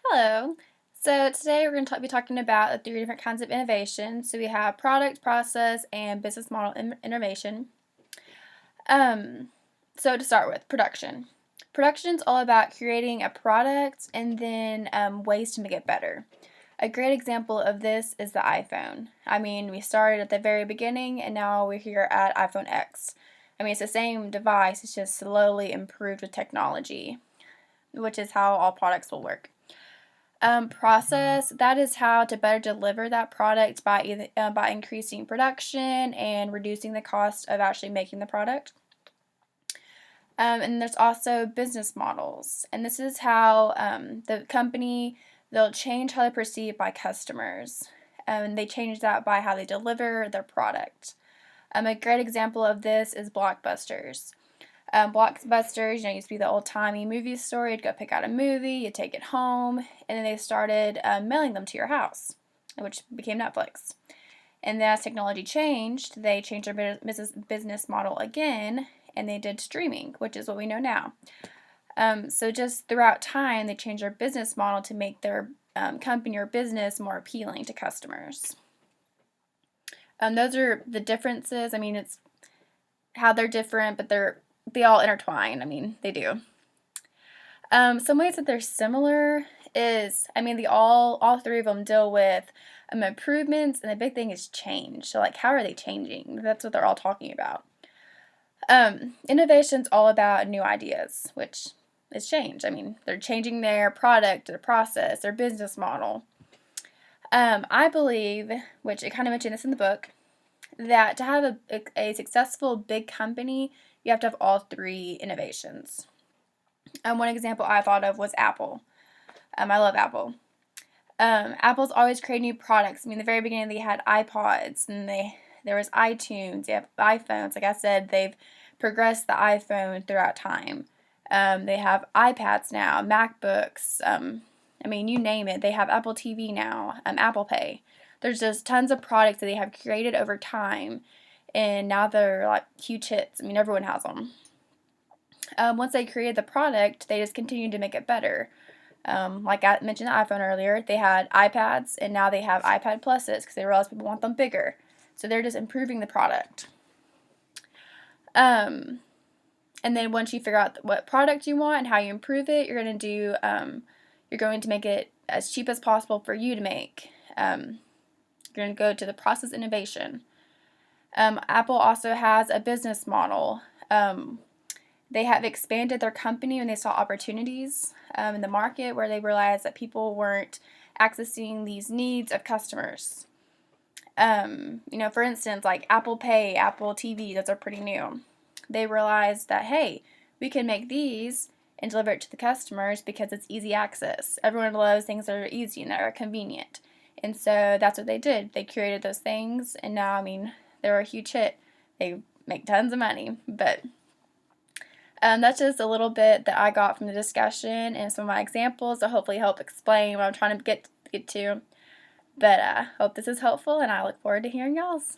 Hello. So today we're going to be talking about the three different kinds of innovation. So we have product, process, and business model innovation. Um, so to start with, production. Production is all about creating a product and then ways to make it better. A great example of this is the iPhone. We started at the very beginning and now we're here at iPhone X. It's the same device, it's just slowly improved with technology, which is how all products will work. Process, that is how to better deliver that product by increasing production and reducing the cost of actually making the product. And there's also business models, and this is how the company, they'll change how they're perceived by customers, and they change that by how they deliver their product. A great example of this is Blockbusters. Blockbusters, used to be the old-timey movie store. You'd go pick out a movie, you'd take it home, and then they started mailing them to your house, which became Netflix. And then as technology changed, they changed their business model again, and they did streaming, which is what we know now. So just throughout time, they changed their business model to make their company or business more appealing to customers. Those are the differences. It's how they're different, but they all intertwine. They do. Some ways that they're similar is, all three of them deal with improvements, and the big thing is change. So, how are they changing? That's what they're all talking about. Innovation's all about new ideas, which is change. They're changing their product, their process, their business model. I believe, which I kind of mentioned this in the book, that to have a successful big company, you have to have all three innovations. One example I thought of was Apple. I love Apple. Apple's always created new products. In the very beginning, they had iPods, and there was iTunes. They have iPhones. Like I said, they've progressed the iPhone throughout time. They have iPads now, MacBooks. You name it. They have Apple TV now, Apple Pay. There's just tons of products that they have created over time, and now they're like huge hits. Everyone has them. Once they created the product, they just continued to make it better. Like I mentioned the iPhone earlier, they had iPads, and now they have iPad Pluses because they realized people want them bigger. So they're just improving the product. And then once you figure out what product you want and how you improve it, you're going to make it as cheap as possible for you to make. You're going to go to the process innovation. Apple also has a business model. They have expanded their company when they saw opportunities in the market where they realized that people weren't accessing these needs of customers. For instance, like Apple Pay, Apple TV, those are pretty new. They realized that, hey, we can make these and deliver it to the customers because it's easy access. Everyone loves things that are easy and that are convenient. And so that's what they did. They created those things, and now, they're a huge hit. They make tons of money. But that's just a little bit that I got from the discussion and some of my examples to hopefully help explain what I'm trying to get to. But I hope this is helpful, and I look forward to hearing y'all's.